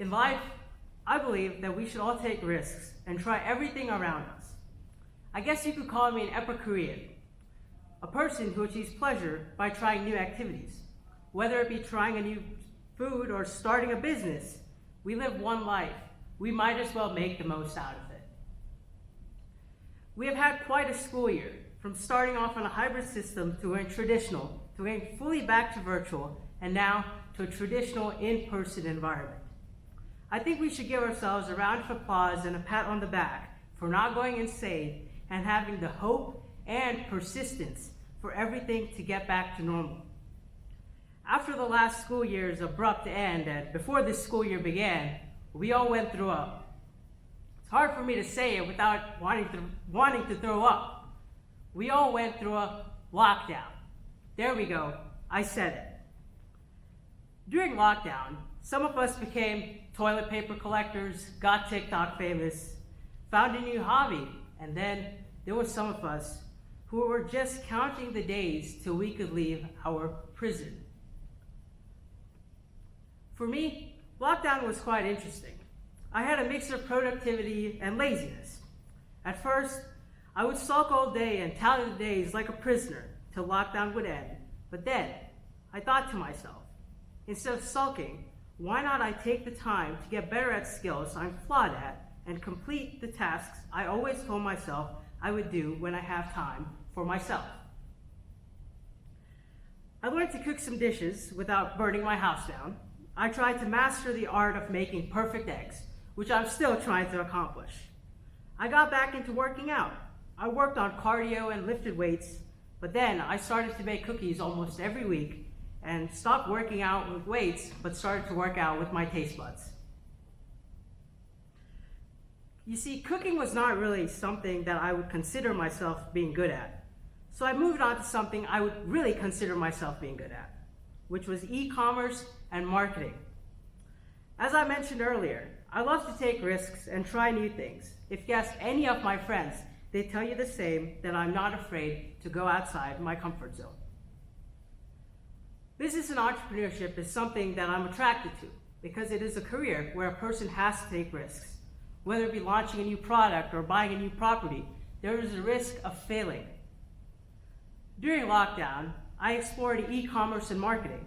In life, I believe that we should all take risks and try everything around us. I guess you could call me an Epicurean, a person who achieves pleasure by trying new activities. Whether it be trying a new food or starting a business, we live one life. We might as well make the most out of it. We have had quite a school year, from starting off on a hybrid system to going traditional, to going fully back to virtual, and now to a traditional in-person environment. I think we should give ourselves a round of applause and a pat on the back for not going insane and having the hope and persistence for everything to get back to normal. After the last school year's abrupt end and before this school year began, we all went through it's hard for me to say it without wanting to throw up. We all went through a lockdown. There we go, I said it. During lockdown, some of us became toilet paper collectors, got TikTok famous, found a new hobby, and then there were some of us who were just counting the days till we could leave our prison. For me, lockdown was quite interesting. I had a mix of productivity and laziness. At first, I would sulk all day and tally the days like a prisoner till lockdown would end. But then, I thought to myself, instead of sulking, why not I take the time to get better at skills I'm flawed at and complete the tasks I always told myself I would do when I have time for myself. I learned to cook some dishes without burning my house down. I tried to master the art of making perfect eggs, which I'm still trying to accomplish. I got back into working out. I worked on cardio and lifted weights, but then I started to bake cookies almost every week and stopped working out with weights, but started to work out with my taste buds. You see, cooking was not really something that I would consider myself being good at. So I moved on to something I would really consider myself being good at, which was e-commerce and marketing. As I mentioned earlier, I love to take risks and try new things. If you ask any of my friends, they tell you the same, that I'm not afraid to go outside my comfort zone. Business and entrepreneurship is something that I'm attracted to because it is a career where a person has to take risks. Whether it be launching a new product or buying a new property, there is a risk of failing. During lockdown, I explored e-commerce and marketing.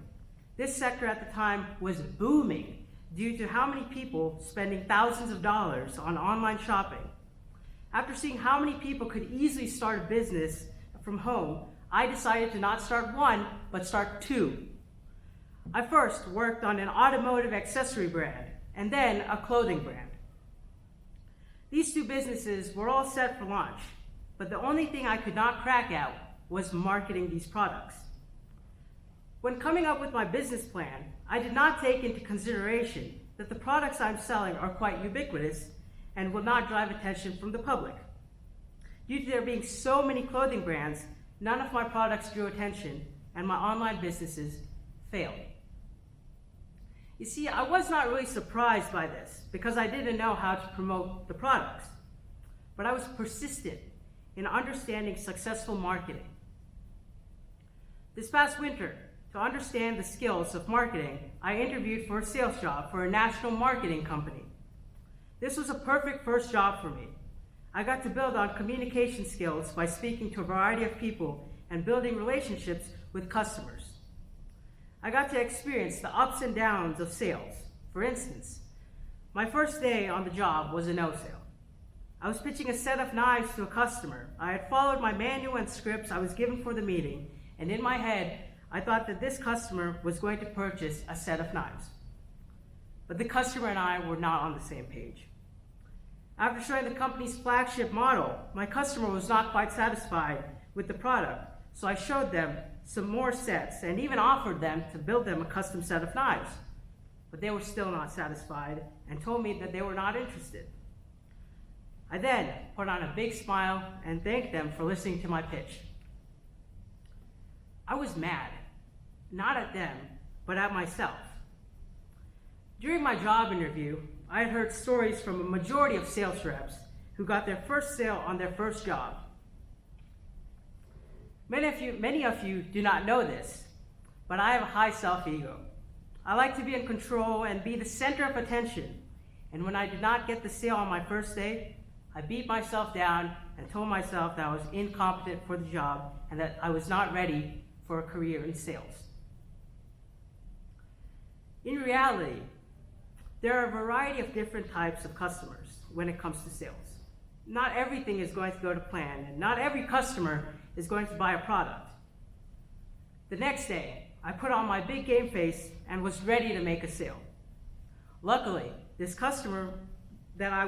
This sector at the time was booming due to how many people spending thousands of dollars on online shopping. After seeing how many people could easily start a business from home, I decided to not start one, but start two. I first worked on an automotive accessory brand, and then a clothing brand. These two businesses were all set for launch, but the only thing I could not crack out was marketing these products. When coming up with my business plan, I did not take into consideration that the products I'm selling are quite ubiquitous and will not drive attention from the public. Due to there being so many clothing brands, none of my products drew attention, and my online businesses failed. You see, I was not really surprised by this because I didn't know how to promote the products, but I was persistent in understanding successful marketing. This past winter, to understand the skills of marketing, I interviewed for a sales job for a national marketing company. This was a perfect first job for me. I got to build on communication skills by speaking to a variety of people and building relationships with customers. I got to experience the ups and downs of sales. For instance, my first day on the job was a no sale. I was pitching a set of knives to a customer. I had followed my manual and scripts I was given for the meeting, and in my head, I thought that this customer was going to purchase a set of knives. But the customer and I were not on the same page. After showing the company's flagship model, my customer was not quite satisfied with the product, so I showed them some more sets and even offered them to build them a custom set of knives. But they were still not satisfied and told me that they were not interested. I then put on a big smile and thanked them for listening to my pitch. I was mad, not at them, but at myself. During my job interview, I had heard stories from a majority of sales reps who got their first sale on their first job. Many of you do not know this, but I have a high self-ego. I like to be in control and be the center of attention. And when I did not get the sale on my first day, I beat myself down and told myself that I was incompetent for the job and that I was not ready for a career in sales. In reality, there are a variety of different types of customers when it comes to sales. Not everything is going to go to plan, and not every customer is going to buy a product. The next day, I put on my big game face and was ready to make a sale. Luckily, this customer that I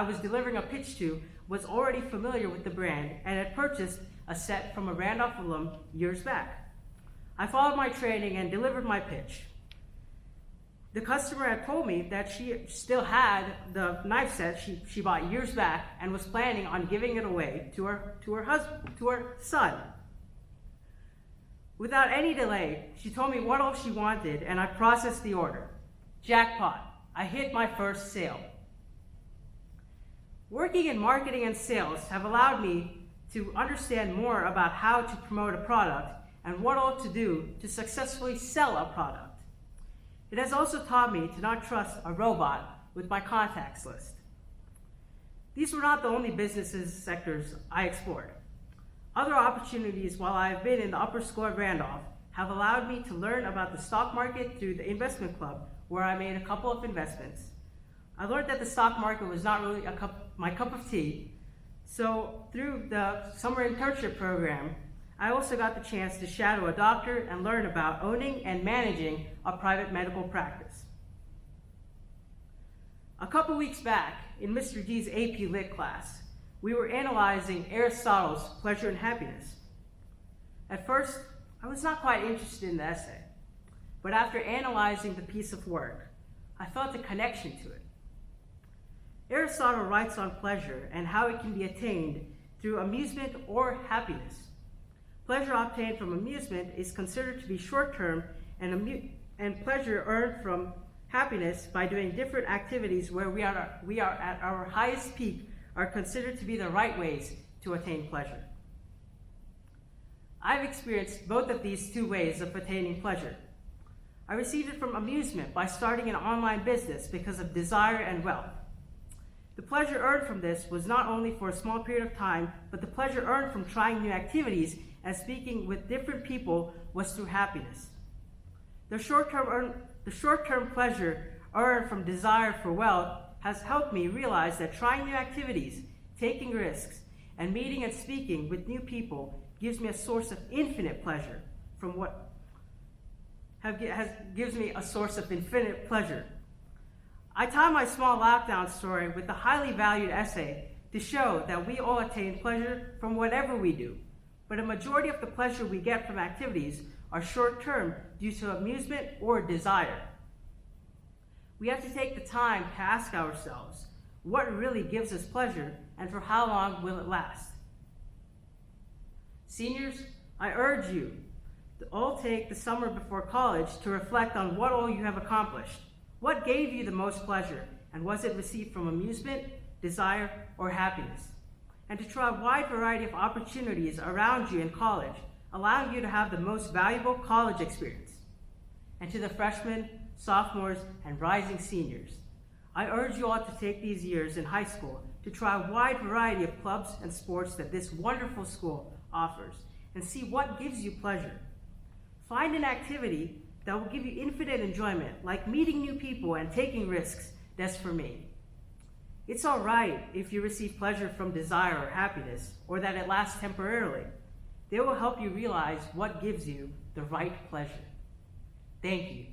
was delivering a pitch to was already familiar with the brand and had purchased a set from a Randolph alum years back. I followed my training and delivered my pitch. The customer had told me that she still had the knife set she bought years back and was planning on giving it away to her son. Without any delay, she told me what all she wanted and I processed the order. Jackpot, I hit my first sale. Working in marketing and sales have allowed me to understand more about how to promote a product and what all to do to successfully sell a product. It has also taught me to not trust a robot with my contacts list. These were not the only businesses sectors I explored. Other opportunities while I have been in the upper school at Randolph have allowed me to learn about the stock market through the investment club, where I made a couple of investments. I learned that the stock market was not really my cup of tea, so through the summer internship program, I also got the chance to shadow a doctor and learn about owning and managing a private medical practice. A couple weeks back, in Mr. G's AP Lit class, we were analyzing Aristotle's Pleasure and Happiness. At first, I was not quite interested in the essay, but after analyzing the piece of work, I felt a connection to it. Aristotle writes on pleasure and how it can be attained through amusement or happiness. Pleasure obtained from amusement is considered to be short-term, and pleasure earned from happiness by doing different activities where we are at our highest peak are considered to be the right ways to attain pleasure. I've experienced both of these two ways of attaining pleasure. I received it from amusement by starting an online business because of desire and wealth. The pleasure earned from this was not only for a small period of time, but the pleasure earned from trying new activities and speaking with different people was through happiness. The short-term pleasure earned from desire for wealth has helped me realize that trying new activities, taking risks, and meeting and speaking with new people gives me a source of infinite pleasure gives me a source of infinite pleasure. I tie my small lockdown story with the highly valued essay to show that we all attain pleasure from whatever we do, but a majority of the pleasure we get from activities are short-term due to amusement or desire. We have to take the time to ask ourselves, what really gives us pleasure and for how long will it last? Seniors, I urge you to all take the summer before college to reflect on what all you have accomplished. What gave you the most pleasure, and was it received from amusement, desire, or happiness? And to try a wide variety of opportunities around you in college, allowing you to have the most valuable college experience. And to the freshmen, sophomores, and rising seniors, I urge you all to take these years in high school to try a wide variety of clubs and sports that this wonderful school offers, and see what gives you pleasure. Find an activity that will give you infinite enjoyment, like meeting new people and taking risks. That's for me. It's all right if you receive pleasure from desire or happiness, or that it lasts temporarily. They will help you realize what gives you the right pleasure. Thank you.